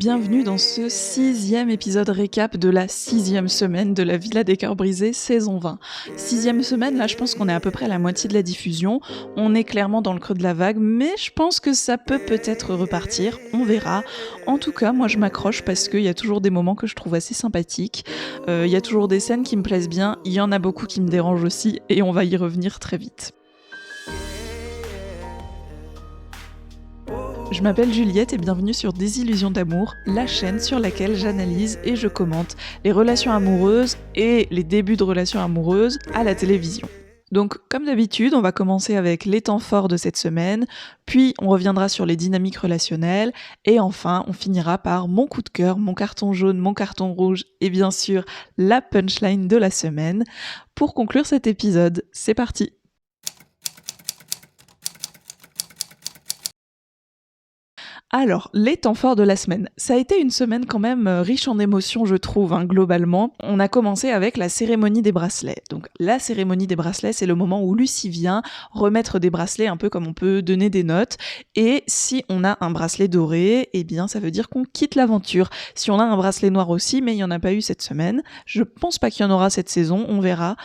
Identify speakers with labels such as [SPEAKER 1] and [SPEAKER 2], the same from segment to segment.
[SPEAKER 1] Bienvenue dans ce 6e épisode récap de la 6e semaine de la Villa des Cœurs Brisés, saison 20. 6e semaine, là je pense qu'on est à peu près à la moitié de la diffusion, on est clairement dans le creux de la vague, mais je pense que ça peut peut-être repartir, on verra. En tout cas, moi je m'accroche parce qu'il y a toujours des moments que je trouve assez sympathiques, il y a toujours des scènes qui me plaisent bien, il y en a beaucoup qui me dérangent aussi, et on va y revenir très vite. Je m'appelle Juliette et bienvenue sur Désillusions d'amour, la chaîne sur laquelle j'analyse et je commente les relations amoureuses et les débuts de relations amoureuses à la télévision. Donc, comme d'habitude, on va commencer avec les temps forts de cette semaine, puis on reviendra sur les dynamiques relationnelles, et enfin, on finira par mon coup de cœur, mon carton jaune, mon carton rouge, et bien sûr, la punchline de la semaine. Pour conclure cet épisode, c'est parti! Alors, les temps forts de la semaine. Ça a été une semaine quand même riche en émotions, je trouve, globalement. On a commencé avec la cérémonie des bracelets. Donc, la cérémonie des bracelets, c'est le moment où Lucie vient remettre des bracelets, un peu comme on peut donner des notes. Et si on a un bracelet doré, eh bien, ça veut dire qu'on quitte l'aventure. Si on a un bracelet noir aussi, mais il n'y en a pas eu cette semaine. Je pense pas qu'il y en aura cette saison, on verra.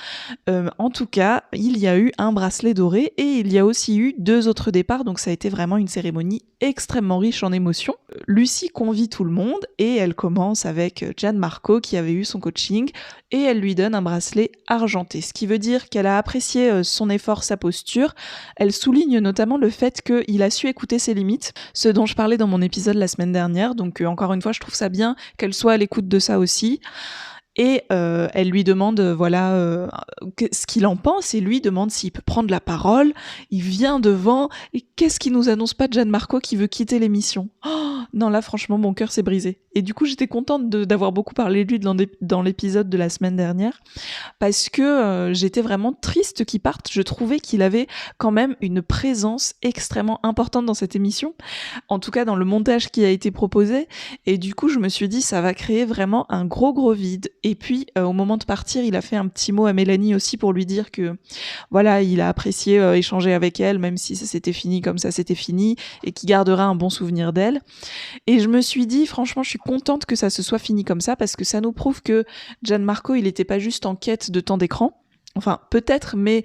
[SPEAKER 1] En tout cas, il y a eu un bracelet doré et il y a aussi eu 2 autres départs, donc ça a été vraiment une cérémonie extrêmement riche en émotions. Lucie convie tout le monde et elle commence avec Gianmarco qui avait eu son coaching et elle lui donne un bracelet argenté, ce qui veut dire qu'elle a apprécié son effort, sa posture. Elle souligne notamment le fait qu'il a su écouter ses limites, ce dont je parlais dans mon épisode la semaine dernière, donc encore une fois je trouve ça bien qu'elle soit à l'écoute de ça aussi. Et elle lui demande ce qu'il en pense et lui demande s'il peut prendre la parole. Il vient devant et qu'est-ce qu'il nous annonce pas Gianmarco qui veut quitter l'émission. Oh, non là franchement mon cœur s'est brisé. Et du coup j'étais contente d'avoir beaucoup parlé de lui dans l'épisode de la semaine dernière parce que j'étais vraiment triste qu'il parte. Je trouvais qu'il avait quand même une présence extrêmement importante dans cette émission, en tout cas dans le montage qui a été proposé. Et du coup je me suis dit ça va créer vraiment un gros vide. Et puis, au moment de partir, il a fait un petit mot à Mélanie aussi pour lui dire que, voilà, il a apprécié échanger avec elle, même si ça s'était fini comme ça c'était fini, et qu'il gardera un bon souvenir d'elle. Et je me suis dit, franchement, je suis contente que ça se soit fini comme ça, parce que ça nous prouve que Gianmarco, il était pas juste en quête de temps d'écran. Enfin, peut-être, mais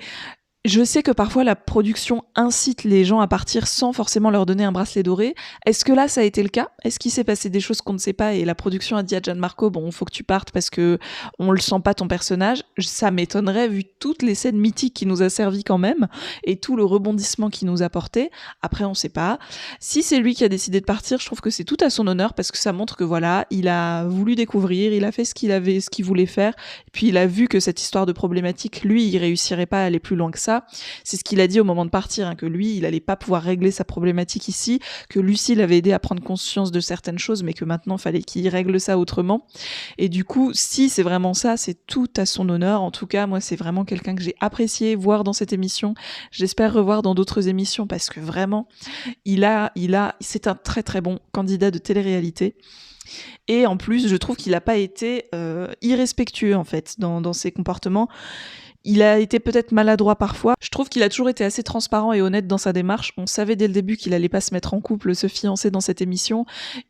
[SPEAKER 1] je sais que parfois la production incite les gens à partir sans forcément leur donner un bracelet doré. Est-ce que là ça a été le cas ? Est-ce qu'il s'est passé des choses qu'on ne sait pas et la production a dit à Gianmarco bon faut que tu partes parce que on le sent pas ton personnage ? Ça m'étonnerait vu toutes les scènes mythiques qu'il nous a servi quand même et tout le rebondissement qu'il nous a porté. Après on sait pas. Si c'est lui qui a décidé de partir, je trouve que c'est tout à son honneur parce que ça montre que voilà, il a voulu découvrir, il a fait ce qu'il voulait faire, et puis il a vu que cette histoire de problématique, lui, il réussirait pas à aller plus loin que ça. C'est ce qu'il a dit au moment de partir, que lui, il allait pas pouvoir régler sa problématique ici, que Lucie l'avait aidé à prendre conscience de certaines choses, mais que maintenant, fallait qu'il règle ça autrement. Et du coup, si c'est vraiment ça, c'est tout à son honneur. En tout cas, moi, c'est vraiment quelqu'un que j'ai apprécié voir dans cette émission. J'espère revoir dans d'autres émissions parce que vraiment, c'est un très bon candidat de télé-réalité. Et en plus, je trouve qu'il n'a pas été irrespectueux, en fait, dans ses comportements. Il a été peut-être maladroit parfois. Je trouve qu'il a toujours été assez transparent et honnête dans sa démarche. On savait dès le début qu'il allait pas se mettre en couple, se fiancer dans cette émission.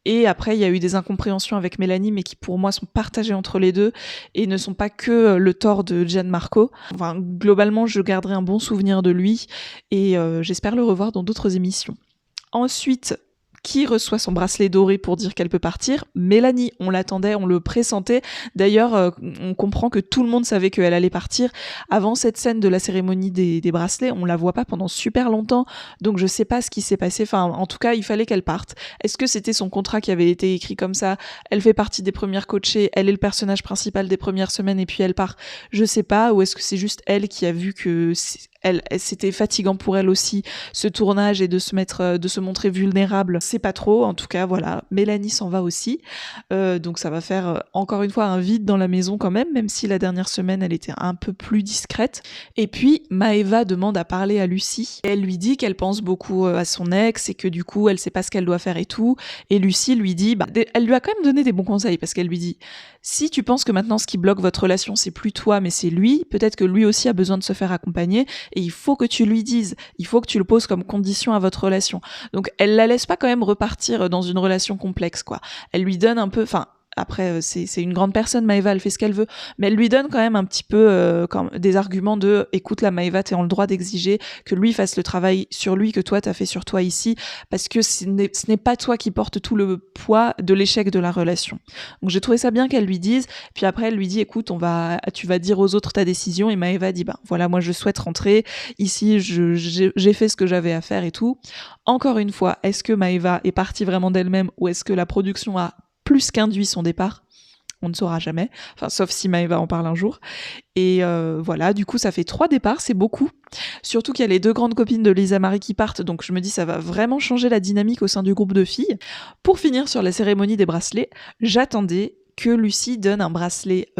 [SPEAKER 1] Et après, il y a eu des incompréhensions avec Mélanie, mais qui pour moi sont partagées entre les deux et ne sont pas que le tort de Gianmarco. Enfin, globalement, je garderai un bon souvenir de lui et j'espère le revoir dans d'autres émissions. Ensuite, qui reçoit son bracelet doré pour dire qu'elle peut partir ? Mélanie, on l'attendait, on le pressentait. D'ailleurs, on comprend que tout le monde savait qu'elle allait partir. Avant cette scène de la cérémonie des bracelets, on la voit pas pendant super longtemps, donc je sais pas ce qui s'est passé. Enfin, en tout cas, il fallait qu'elle parte. Est-ce que c'était son contrat qui avait été écrit comme ça ? Elle fait partie des premières coachées, elle est le personnage principal des premières semaines et puis elle part. Je sais pas. Ou est-ce que c'est juste elle qui a vu que c'était fatigant pour elle aussi ce tournage et de se montrer vulnérable, c'est pas trop. En tout cas voilà, Mélanie s'en va aussi, donc ça va faire encore une fois un vide dans la maison quand même si la dernière semaine elle était un peu plus discrète. Et puis Maëva demande à parler à Lucie, elle lui dit qu'elle pense beaucoup à son ex et que du coup elle sait pas ce qu'elle doit faire et tout, et Lucie lui dit, elle lui a quand même donné des bons conseils parce qu'elle lui dit si tu penses que maintenant ce qui bloque votre relation c'est plus toi mais c'est lui, peut-être que lui aussi a besoin de se faire accompagner et il faut que tu lui dises, il faut que tu le poses comme condition à votre relation. Donc elle la laisse pas quand même repartir dans une relation complexe, quoi. Elle lui donne un peu, enfin, après, c'est une grande personne, Maëva, elle fait ce qu'elle veut, mais elle lui donne quand même un petit peu des arguments de « Écoute, là, Maëva, t'es en le droit d'exiger que lui fasse le travail sur lui que toi, t'as fait sur toi ici, parce que ce n'est pas toi qui porte tout le poids de l'échec de la relation. » Donc j'ai trouvé ça bien qu'elle lui dise, puis après elle lui dit « Écoute, tu vas dire aux autres ta décision », et Maëva dit « Ben voilà, moi je souhaite rentrer, ici j'ai fait ce que j'avais à faire et tout. » Encore une fois, est-ce que Maëva est partie vraiment d'elle-même, ou est-ce que la production a plus qu'induit son départ? On ne saura jamais, enfin sauf si Maëva en parle un jour. Et voilà, du coup ça fait 3 départs, c'est beaucoup. Surtout qu'il y a les 2 grandes copines de Lisa Marie qui partent, donc je me dis ça va vraiment changer la dynamique au sein du groupe de filles. Pour finir sur la cérémonie des bracelets, j'attendais que Lucie donne un bracelet,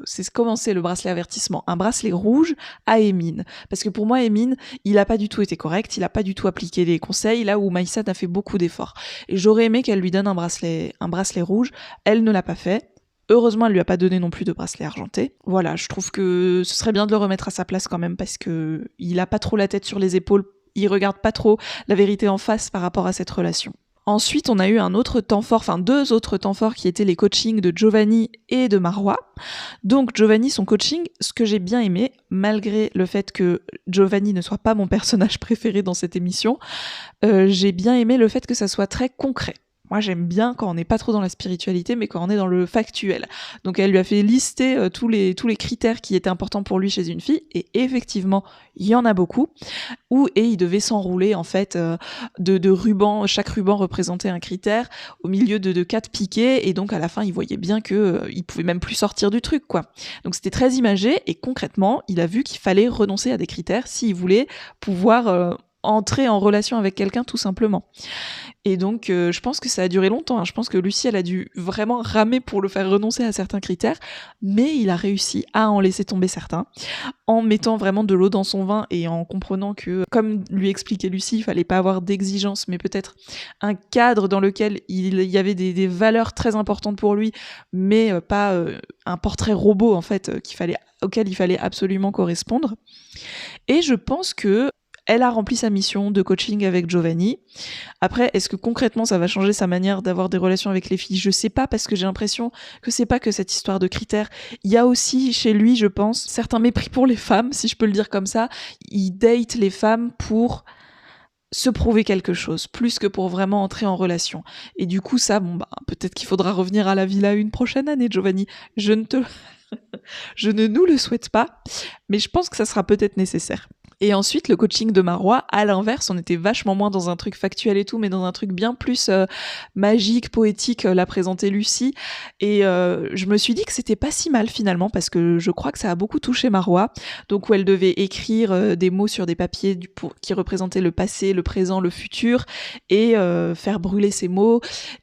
[SPEAKER 1] c'est commencé le bracelet avertissement, un bracelet rouge à Émine. Parce que pour moi, Émine, il a pas du tout été correct, il a pas du tout appliqué les conseils, là où Maïssa a fait beaucoup d'efforts. Et j'aurais aimé qu'elle lui donne un bracelet rouge, elle ne l'a pas fait. Heureusement, elle lui a pas donné non plus de bracelet argenté. Voilà, je trouve que ce serait bien de le remettre à sa place quand même, parce que il a pas trop la tête sur les épaules, il regarde pas trop la vérité en face par rapport à cette relation. Ensuite, on a eu un autre temps fort, enfin 2 autres temps forts qui étaient les coachings de Giovanni et de Marois. Donc Giovanni, son coaching, ce que j'ai bien aimé, malgré le fait que Giovanni ne soit pas mon personnage préféré dans cette émission, j'ai bien aimé le fait que ça soit très concret. Moi, j'aime bien quand on n'est pas trop dans la spiritualité, mais quand on est dans le factuel. Donc, elle lui a fait lister tous les critères qui étaient importants pour lui chez une fille, et effectivement, il y en a beaucoup. Et il devait s'enrouler, en fait, de rubans. Chaque ruban représentait un critère, au milieu de 4 piquets, et donc, à la fin, il voyait bien que il pouvait même plus sortir du truc, quoi. Donc, c'était très imagé, et concrètement, il a vu qu'il fallait renoncer à des critères s'il voulait pouvoir entrer en relation avec quelqu'un, tout simplement. Et donc, je pense que ça a duré longtemps, hein. Je pense que Lucie, elle a dû vraiment ramer pour le faire renoncer à certains critères, mais il a réussi à en laisser tomber certains, en mettant vraiment de l'eau dans son vin et en comprenant que, comme lui expliquait Lucie, il fallait pas avoir d'exigence, mais peut-être un cadre dans lequel il y avait des valeurs très importantes pour lui, mais pas un portrait robot, en fait, auquel il fallait absolument correspondre. Et je pense que elle a rempli sa mission de coaching avec Giovanni. Après, est-ce que concrètement ça va changer sa manière d'avoir des relations avec les filles ? Je sais pas, parce que j'ai l'impression que c'est pas que cette histoire de critères. Il y a aussi chez lui, je pense, certains mépris pour les femmes, si je peux le dire comme ça. Il date les femmes pour se prouver quelque chose, plus que pour vraiment entrer en relation. Et du coup, ça, peut-être qu'il faudra revenir à la villa une prochaine année, Giovanni. Je ne nous le souhaite pas, mais je pense que ça sera peut-être nécessaire. Et ensuite, le coaching de Marois, à l'inverse, on était vachement moins dans un truc factuel et tout, mais dans un truc bien plus magique, poétique, l'a présenté Lucie. Et je me suis dit que c'était pas si mal finalement, parce que je crois que ça a beaucoup touché Marois. Donc où elle devait écrire des mots sur des papiers qui représentaient le passé, le présent, le futur, et faire brûler ces mots.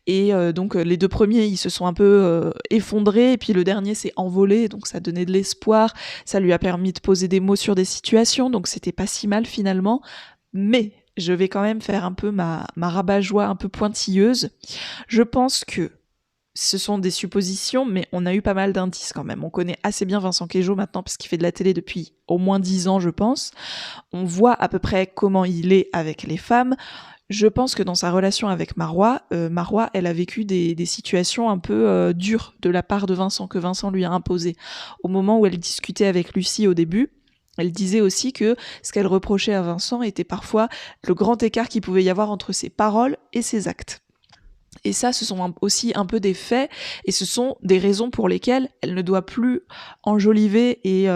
[SPEAKER 1] Et donc les 2 premiers, ils se sont un peu effondrés, et puis le dernier s'est envolé, donc ça donnait de l'espoir. Ça lui a permis de poser des mots sur des situations, donc c'était pas si mal finalement, mais je vais quand même faire un peu ma rabat-joie un peu pointilleuse. Je pense que ce sont des suppositions, mais on a eu pas mal d'indices quand même. On connaît assez bien Vincent Queijo maintenant, parce qu'il fait de la télé depuis au moins 10 ans, je pense. On voit à peu près comment il est avec les femmes. Je pense que dans sa relation avec Marois, elle a vécu des situations un peu dures de la part de Vincent, que Vincent lui a imposées. Au moment où elle discutait avec Lucie au début, elle disait aussi que ce qu'elle reprochait à Vincent était parfois le grand écart qu'il pouvait y avoir entre ses paroles et ses actes. Et ça, ce sont aussi un peu des faits, et ce sont des raisons pour lesquelles elle ne doit plus enjoliver et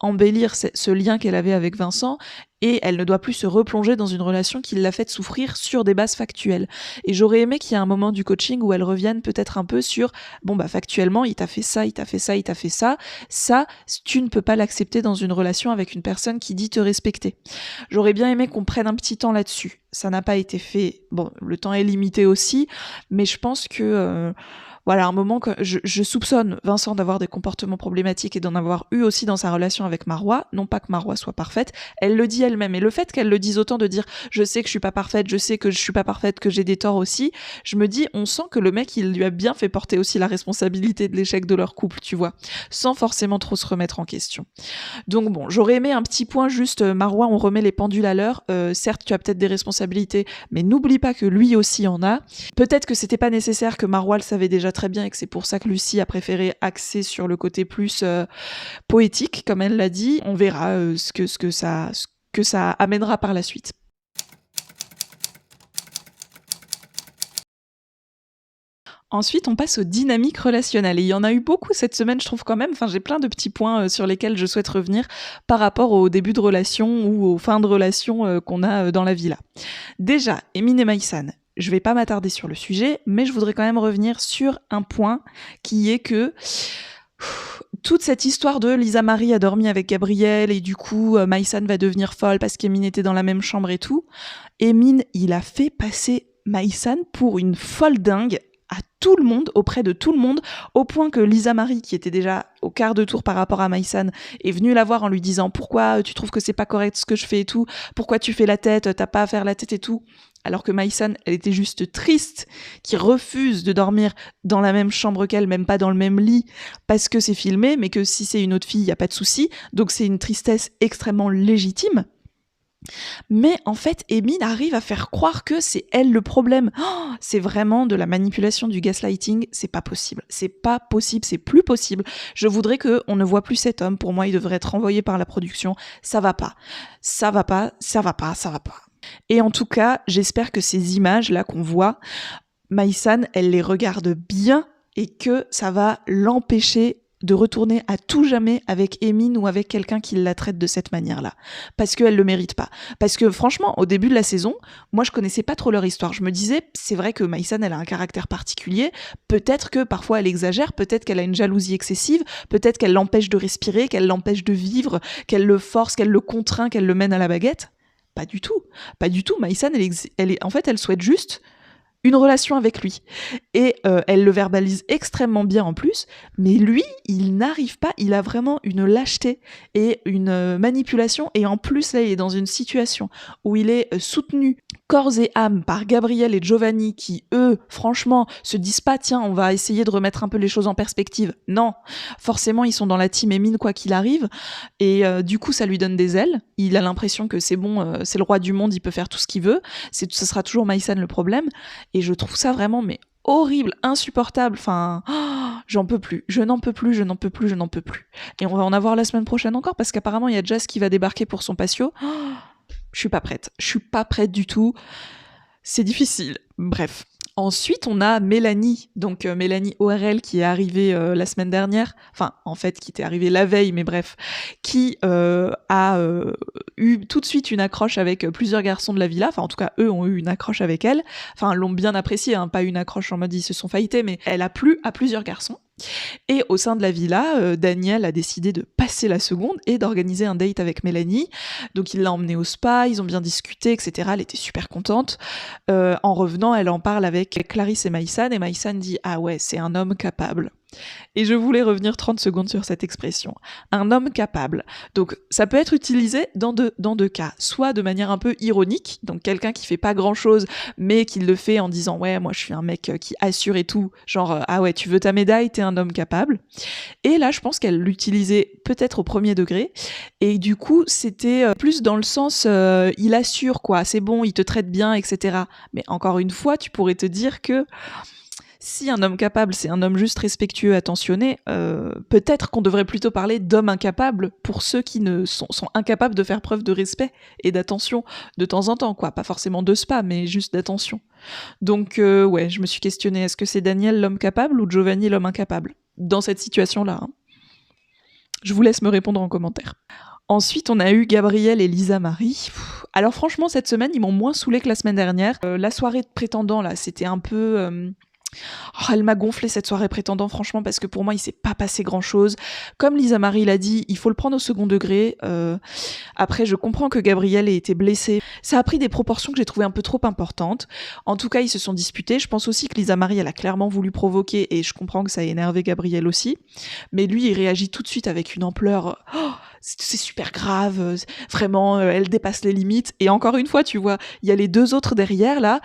[SPEAKER 1] embellir ce lien qu'elle avait avec Vincent, et elle ne doit plus se replonger dans une relation qui l'a fait souffrir sur des bases factuelles. Et j'aurais aimé qu'il y ait un moment du coaching où elle revienne peut-être un peu sur factuellement, il t'a fait ça, il t'a fait ça, il t'a fait ça. Ça, tu ne peux pas l'accepter dans une relation avec une personne qui dit te respecter. J'aurais bien aimé qu'on prenne un petit temps là-dessus. Ça n'a pas été fait. Bon, le temps est limité aussi, mais je pense que voilà, un moment que je soupçonne Vincent d'avoir des comportements problématiques et d'en avoir eu aussi dans sa relation avec Marois. Non pas que Marois soit parfaite, elle le dit elle-même. Et le fait qu'elle le dise autant, de dire je sais que je suis pas parfaite, je sais que je suis pas parfaite, que j'ai des torts aussi, je me dis, on sent que le mec, il lui a bien fait porter aussi la responsabilité de l'échec de leur couple, tu vois, sans forcément trop se remettre en question. Donc bon, j'aurais aimé un petit point juste, Marois, on remet les pendules à l'heure. Certes, tu as peut-être des responsabilités, mais n'oublie pas que lui aussi en a. Peut-être que c'était pas nécessaire, que Marois le savait déjà très bien et que c'est pour ça que Lucie a préféré axer sur le côté plus poétique, comme elle l'a dit. On verra ce que ça amènera par la suite. Ensuite, on passe aux dynamiques relationnelles. Et il y en a eu beaucoup cette semaine, je trouve quand même. Enfin, j'ai plein de petits points sur lesquels je souhaite revenir par rapport au début de relation ou aux fins de relation qu'on a dans la villa. Déjà, Emin et Maïsan. Je vais pas m'attarder sur le sujet, mais je voudrais quand même revenir sur un point qui est que toute cette histoire de Lisa Marie a dormi avec Gabriel et du coup Maïsan va devenir folle parce qu'Emin était dans la même chambre et tout. Emin, il a fait passer Maïsan pour une folle dingue à tout le monde, auprès de tout le monde, au point que Lisa Marie, qui était déjà au quart de tour par rapport à Maïsan, est venue la voir en lui disant « Pourquoi tu trouves que c'est pas correct ce que je fais et tout ? Pourquoi tu fais la tête ? T'as pas à faire la tête et tout ?» Alors que Maïsan, elle était juste triste, qui refuse de dormir dans la même chambre qu'elle, même pas dans le même lit, parce que c'est filmé, mais que si c'est une autre fille, il y a pas de souci. Donc c'est une tristesse extrêmement légitime. Mais en fait, Emin arrive à faire croire que c'est elle le problème. Oh, c'est vraiment de la manipulation, du gaslighting. C'est pas possible. C'est pas possible. C'est plus possible. Je voudrais qu'on ne voit plus cet homme. Pour moi, il devrait être renvoyé par la production. Ça va pas. Ça va pas. Ça va pas. Ça va pas. Et en tout cas, j'espère que ces images-là qu'on voit, Maïsan, elle les regarde bien et que ça va l'empêcher de retourner à tout jamais avec Emin ou avec quelqu'un qui la traite de cette manière-là. Parce qu'elle le mérite pas. Parce que franchement, au début de la saison, moi je connaissais pas trop leur histoire. Je me disais, c'est vrai que Maïsan, elle a un caractère particulier. Peut-être que parfois elle exagère, peut-être qu'elle a une jalousie excessive, peut-être qu'elle l'empêche de respirer, qu'elle l'empêche de vivre, qu'elle le force, qu'elle le contraint, qu'elle le mène à la baguette. Pas du tout. Pas du tout. Maïsan, en fait, elle souhaite juste une relation avec lui. Et elle le verbalise extrêmement bien en plus, mais lui, il n'arrive pas, il a vraiment une lâcheté et une manipulation, et en plus, là, il est dans une situation où il est soutenu corps et âme par Gabriel et Giovanni qui, eux, franchement, se disent pas, tiens, on va essayer de remettre un peu les choses en perspective. Non, forcément, ils sont dans la team Emin quoi qu'il arrive, et du coup, ça lui donne des ailes. Il a l'impression que c'est bon, c'est le roi du monde, il peut faire tout ce qu'il veut. Ce sera toujours Maïsan le problème. Et je trouve ça vraiment mais horrible, insupportable. Enfin, j'en peux plus. Je n'en peux plus, je n'en peux plus, je n'en peux plus. Et on va en avoir la semaine prochaine encore parce qu'apparemment il y a Jazz qui va débarquer pour son patio. Je suis pas prête. Je suis pas prête du tout. C'est difficile. Bref. Ensuite, on a Mélanie, donc Mélanie ORL qui est arrivée la semaine dernière, enfin en fait qui était arrivée la veille, mais bref, qui a eu tout de suite une accroche avec plusieurs garçons de la villa, enfin en tout cas eux ont eu une accroche avec elle, enfin l'ont bien appréciée, hein, pas une accroche en mode ils se sont faillités, mais elle a plu à plusieurs garçons. Et au sein de la villa, Daniel a décidé de passer la seconde et d'organiser un date avec Mélanie. Donc il l'a emmenée au spa, ils ont bien discuté, etc. Elle était super contente. En revenant, elle en parle avec Clarisse et Maïsan dit « Ah ouais, c'est un homme capable ». Et je voulais revenir 30 secondes sur cette expression. Un homme capable. Donc, ça peut être utilisé dans deux cas. Soit de manière un peu ironique, donc quelqu'un qui fait pas grand chose, mais qui le fait en disant, ouais, moi je suis un mec qui assure et tout. Genre, ah ouais, tu veux ta médaille, t'es un homme capable. Et là, je pense qu'elle l'utilisait peut-être au premier degré. Et du coup, c'était plus dans le sens, il assure quoi, c'est bon, il te traite bien, etc. Mais encore une fois, tu pourrais te dire que si un homme capable, c'est un homme juste respectueux, attentionné, peut-être qu'on devrait plutôt parler d'homme incapable pour ceux qui ne sont incapables de faire preuve de respect et d'attention de temps en temps, quoi. Pas forcément de spa, mais juste d'attention. Donc, ouais, je me suis questionnée, est-ce que c'est Daniel l'homme capable ou Giovanni l'homme incapable dans cette situation-là, hein. Je vous laisse me répondre en commentaire. Ensuite, on a eu Gabriel et Lisa Marie. Alors franchement, cette semaine, ils m'ont moins saoulée que la semaine dernière. La soirée de prétendants, là, c'était un peu Oh, elle m'a gonflé cette soirée prétendant, franchement, parce que pour moi, il s'est pas passé grand-chose. Comme Lisa Marie l'a dit, il faut le prendre au second degré. Après, je comprends que Gabriel ait été blessé. Ça a pris des proportions que j'ai trouvées un peu trop importantes. En tout cas, ils se sont disputés. Je pense aussi que Lisa Marie, elle a clairement voulu provoquer, et je comprends que ça a énervé Gabriel aussi. Mais lui, il réagit tout de suite avec une ampleur. Oh, c'est super grave, vraiment, elle dépasse les limites. Et encore une fois, tu vois, il y a les deux autres derrière, là,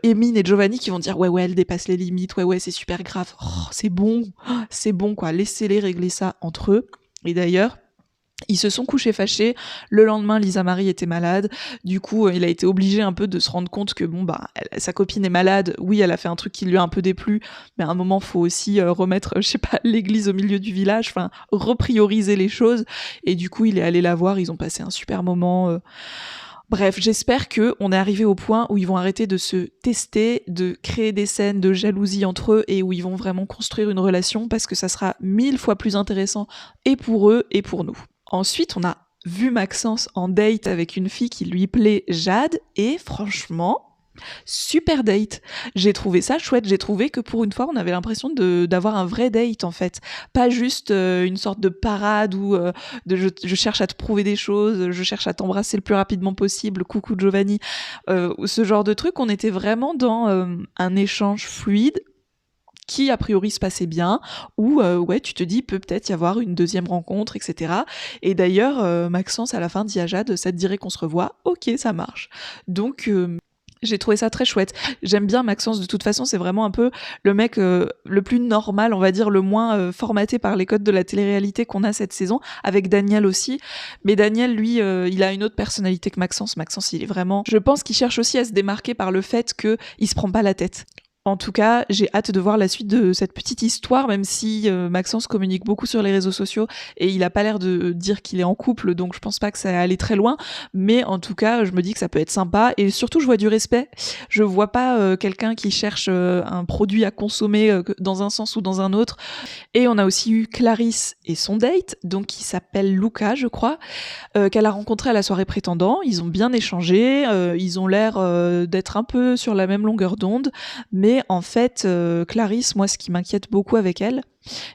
[SPEAKER 1] Emine et Giovanni, qui vont dire ouais, elle dépasse les limites, ouais, c'est super grave. Oh, c'est bon, quoi. Laissez-les régler ça entre eux. Et d'ailleurs, ils se sont couchés fâchés. Le lendemain, Lisa Marie était malade. Du coup, il a été obligé un peu de se rendre compte que sa copine est malade. Oui, elle a fait un truc qui lui a un peu déplu, mais à un moment, faut aussi remettre, l'église au milieu du village. Enfin, reprioriser les choses. Et du coup, il est allé la voir. Ils ont passé un super moment. Bref, j'espère qu'on est arrivé au point où ils vont arrêter de se tester, de créer des scènes de jalousie entre eux et où ils vont vraiment construire une relation parce que ça sera 1000 fois plus intéressant et pour eux et pour nous. Ensuite, on a vu Maxence en date avec une fille qui lui plaît, Jade, et franchement, super date. J'ai trouvé ça chouette, j'ai trouvé que pour une fois, on avait l'impression d'avoir un vrai date en fait. Pas juste une sorte de parade où je cherche à te prouver des choses, je cherche à t'embrasser le plus rapidement possible, coucou Giovanni. Ce genre de truc, on était vraiment dans un échange fluide qui a priori se passait bien, ou ouais, tu te dis peut-être y avoir une deuxième rencontre, etc. Et d'ailleurs, Maxence à la fin dit à Jade, ça te dirait qu'on se revoit? Ok, ça marche. Donc j'ai trouvé ça très chouette. J'aime bien Maxence, de toute façon, c'est vraiment un peu le mec le plus normal, on va dire, le moins formaté par les codes de la télé-réalité qu'on a cette saison, avec Daniel aussi. Mais Daniel, lui, il a une autre personnalité que Maxence. Maxence, il est vraiment... Je pense qu'il cherche aussi à se démarquer par le fait qu'il se prend pas la tête. En tout cas, j'ai hâte de voir la suite de cette petite histoire, même si Maxence communique beaucoup sur les réseaux sociaux et il a pas l'air de dire qu'il est en couple, donc je pense pas que ça va aller très loin. Mais en tout cas, je me dis que ça peut être sympa et surtout, je vois du respect. Je vois pas quelqu'un qui cherche un produit à consommer dans un sens ou dans un autre. Et on a aussi eu Clarisse et son date, donc qui s'appelle Luca, je crois, qu'elle a rencontré à la soirée prétendant. Ils ont bien échangé, ils ont l'air d'être un peu sur la même longueur d'onde, mais en fait, Clarisse, moi, ce qui m'inquiète beaucoup avec elle,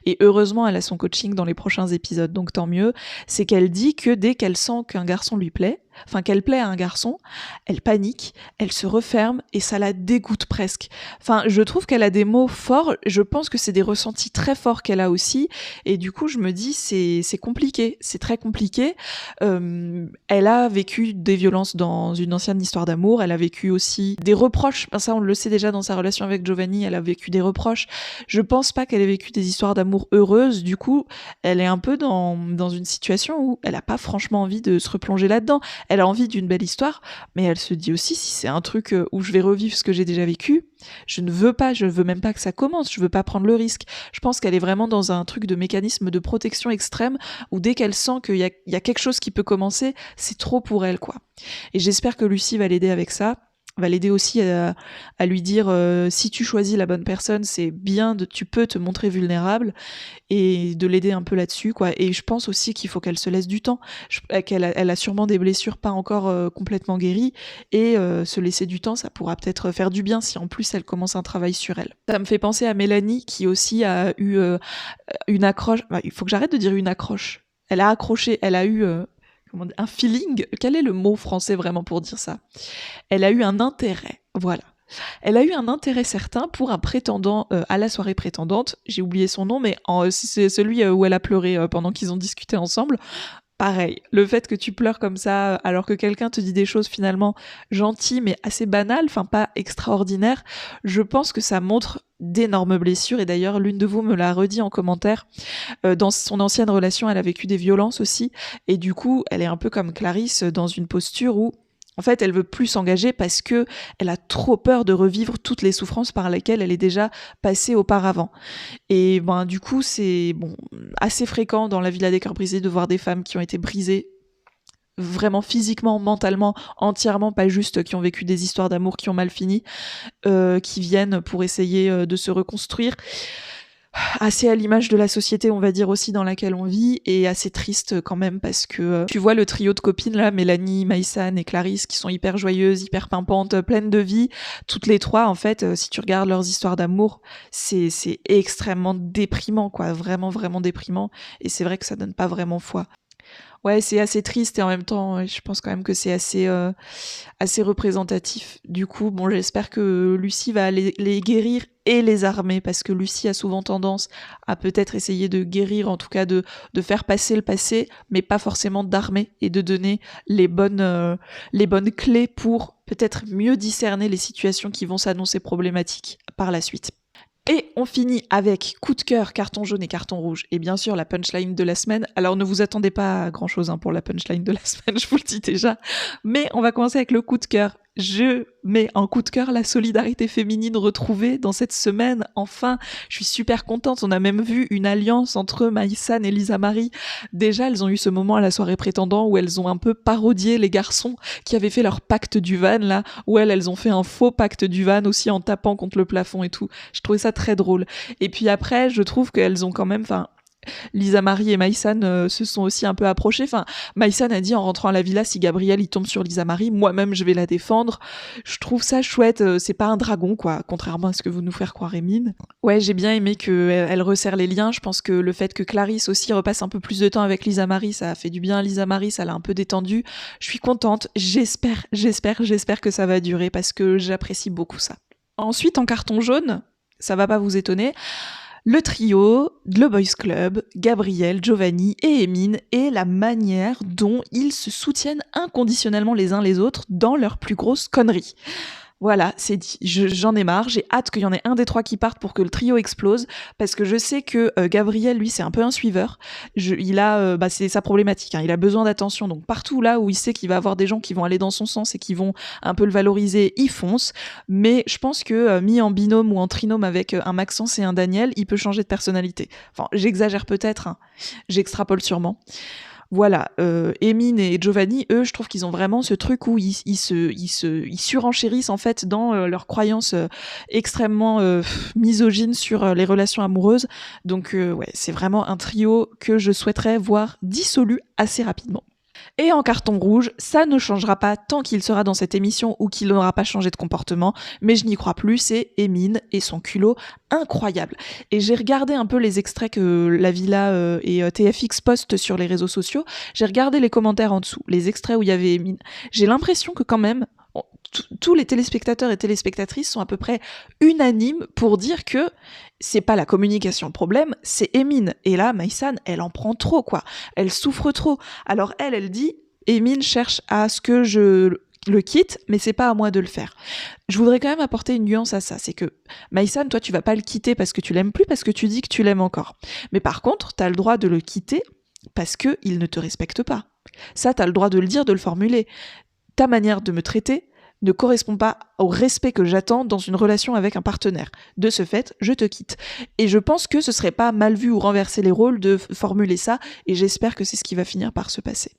[SPEAKER 1] et heureusement, elle a son coaching dans les prochains épisodes, donc tant mieux, c'est qu'elle dit que dès qu'elle sent qu'un garçon lui plaît, enfin qu'elle plaît à un garçon, elle panique, elle se referme et ça la dégoûte presque. Enfin, je trouve qu'elle a des mots forts, je pense que c'est des ressentis très forts qu'elle a aussi, et du coup, je me dis, c'est compliqué, c'est très compliqué. Elle a vécu des violences dans une ancienne histoire d'amour, elle a vécu aussi des reproches, ça on le sait déjà dans sa relation avec Giovanni, elle a vécu des reproches. Je pense pas qu'elle ait vécu des histoires d'amour heureuses, du coup, elle est un peu dans une situation où elle a pas franchement envie de se replonger là-dedans. Elle a envie d'une belle histoire, mais elle se dit aussi, si c'est un truc où je vais revivre ce que j'ai déjà vécu, je veux même pas que ça commence, je veux pas prendre le risque. Je pense qu'elle est vraiment dans un truc de mécanisme de protection extrême, où dès qu'elle sent qu'il y a quelque chose qui peut commencer, c'est trop pour elle, quoi. Et j'espère que Lucie va l'aider avec ça, va l'aider aussi à lui dire si tu choisis la bonne personne, c'est bien, tu peux te montrer vulnérable, et de l'aider un peu là-dessus, quoi. Et je pense aussi qu'il faut qu'elle se laisse du temps, elle a sûrement des blessures pas encore complètement guéries, et se laisser du temps, ça pourra peut-être faire du bien si en plus elle commence un travail sur elle. Ça me fait penser à Mélanie qui aussi a eu une accroche, il faut que j'arrête de dire une accroche, elle a accroché, elle a eu un feeling, quel est le mot français vraiment pour dire ça? Elle a eu un intérêt, voilà. Elle a eu un intérêt certain pour un prétendant à la soirée prétendante, j'ai oublié son nom, mais c'est celui où elle a pleuré pendant qu'ils ont discuté ensemble. Pareil, le fait que tu pleures comme ça alors que quelqu'un te dit des choses finalement gentilles mais assez banales, enfin pas extraordinaires, je pense que ça montre d'énormes blessures, et d'ailleurs l'une de vous me l'a redit en commentaire, dans son ancienne relation elle a vécu des violences aussi, et du coup elle est un peu comme Clarisse dans une posture où en fait, elle veut plus s'engager parce que elle a trop peur de revivre toutes les souffrances par lesquelles elle est déjà passée auparavant. Et du coup, c'est assez fréquent dans la Villa des Cœurs Brisés de voir des femmes qui ont été brisées vraiment physiquement, mentalement, entièrement, pas juste qui ont vécu des histoires d'amour qui ont mal fini, qui viennent pour essayer de se reconstruire. assez à l'image de la société, on va dire aussi, dans laquelle on vit, et assez triste quand même, parce que tu vois le trio de copines là, Mélanie, Maïsan et Clarisse, qui sont hyper joyeuses, hyper pimpantes, pleines de vie, toutes les trois en fait, si tu regardes leurs histoires d'amour, c'est extrêmement déprimant quoi, vraiment vraiment déprimant, et c'est vrai que ça donne pas vraiment foi. Ouais, c'est assez triste et en même temps, je pense quand même que c'est assez représentatif. Du coup, bon, j'espère que Lucie va les guérir et les armer, parce que Lucie a souvent tendance à peut-être essayer de guérir, en tout cas de faire passer le passé, mais pas forcément d'armer et de donner les bonnes clés pour peut-être mieux discerner les situations qui vont s'annoncer problématiques par la suite. Et on finit avec coup de cœur, carton jaune et carton rouge. Et bien sûr, la punchline de la semaine. Alors ne vous attendez pas à grand chose pour la punchline de la semaine, je vous le dis déjà. Mais on va commencer avec le coup de cœur. Je mets en coup de cœur la solidarité féminine retrouvée dans cette semaine. Enfin, je suis super contente. On a même vu une alliance entre Maïsan et Lisa Marie. Déjà, elles ont eu ce moment à la soirée prétendant où elles ont un peu parodié les garçons qui avaient fait leur pacte du van là, où elles ont fait un faux pacte du van aussi en tapant contre le plafond et tout. Je trouvais ça très drôle. Et puis après, je trouve qu'elles ont quand même, Lisa Marie et Maïsan se sont aussi un peu approchés. Maïsan a dit en rentrant à la villa, si Gabriel il tombe sur Lisa Marie, moi-même je vais la défendre. Je trouve ça chouette. C'est pas un dragon quoi, contrairement à ce que vous nous faire croire Émine. Ouais, j'ai bien aimé qu'elle resserre les liens. Je pense que le fait que Clarisse aussi repasse un peu plus de temps avec Lisa Marie, ça a fait du bien à Lisa Marie, ça l'a un peu détendue. Je suis contente. J'espère que ça va durer, parce que j'apprécie beaucoup ça. Ensuite, en carton jaune, ça va pas vous étonner, le trio, le Boys Club, Gabriel, Giovanni et Émine, et la manière dont ils se soutiennent inconditionnellement les uns les autres dans leurs plus grosses conneries. Voilà, c'est dit. J'en ai marre. J'ai hâte qu'il y en ait un des trois qui parte pour que le trio explose, parce que je sais que Gabriel, lui, c'est un peu un suiveur. C'est sa problématique. Il a besoin d'attention. Donc partout là où il sait qu'il va avoir des gens qui vont aller dans son sens et qui vont un peu le valoriser, il fonce. Mais je pense que mis en binôme ou en trinôme avec un Maxence et un Daniel, il peut changer de personnalité. Enfin, j'exagère peut-être. J'extrapole sûrement. Voilà, Émine et Giovanni, eux, je trouve qu'ils ont vraiment ce truc où ils surenchérissent en fait dans leurs croyances extrêmement misogynes sur les relations amoureuses. Donc ouais, c'est vraiment un trio que je souhaiterais voir dissolu assez rapidement. Et en carton rouge, ça ne changera pas tant qu'il sera dans cette émission ou qu'il n'aura pas changé de comportement, mais je n'y crois plus, c'est Émine et son culot incroyable. Et j'ai regardé un peu les extraits que la Villa et TFX postent sur les réseaux sociaux, j'ai regardé les commentaires en dessous, les extraits où il y avait Émine. J'ai l'impression que quand même, tous les téléspectateurs et téléspectatrices sont à peu près unanimes pour dire que c'est pas la communication le problème, c'est Émine. Et là, Maïsan, elle en prend trop, quoi. Elle souffre trop. Alors elle dit, Émine cherche à ce que je le quitte, mais c'est pas à moi de le faire. Je voudrais quand même apporter une nuance à ça, c'est que Maïsan, toi, tu vas pas le quitter parce que tu l'aimes plus, parce que tu dis que tu l'aimes encore. Mais par contre, t'as le droit de le quitter parce que il ne te respecte pas. Ça, t'as le droit de le dire, de le formuler. Ta manière de me traiter ne correspond pas au respect que j'attends dans une relation avec un partenaire. De ce fait, je te quitte. Et je pense que ce serait pas mal vu ou renverser les rôles de formuler ça, et j'espère que c'est ce qui va finir par se passer.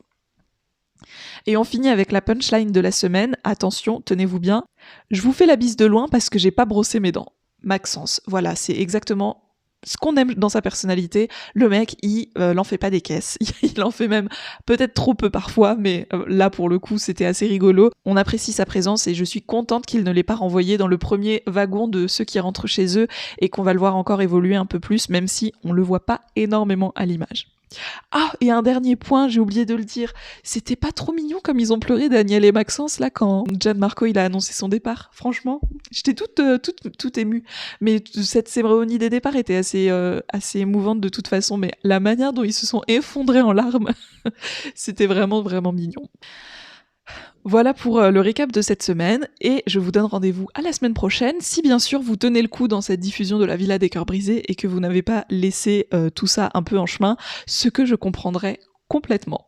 [SPEAKER 1] Et on finit avec la punchline de la semaine. Attention, tenez-vous bien. Je vous fais la bise de loin parce que j'ai pas brossé mes dents. Maxence, voilà, c'est exactement ce qu'on aime dans sa personnalité. Le mec, il n'en fait pas des caisses. Il en fait même peut-être trop peu parfois, mais là pour le coup c'était assez rigolo. On apprécie sa présence et je suis contente qu'il ne l'ait pas renvoyé dans le premier wagon de ceux qui rentrent chez eux et qu'on va le voir encore évoluer un peu plus, même si on le voit pas énormément à l'image. Ah, et un dernier point, j'ai oublié de le dire, c'était pas trop mignon comme ils ont pleuré Daniel et Maxence là quand Gianmarco il a annoncé son départ. Franchement, j'étais toute émue. Mais cette cérémonie des départs était assez émouvante de toute façon, mais la manière dont ils se sont effondrés en larmes, c'était vraiment vraiment mignon. Voilà pour le récap de cette semaine, et je vous donne rendez-vous à la semaine prochaine, si bien sûr vous tenez le coup dans cette diffusion de la Villa des Cœurs Brisés et que vous n'avez pas laissé tout ça un peu en chemin, ce que je comprendrais complètement.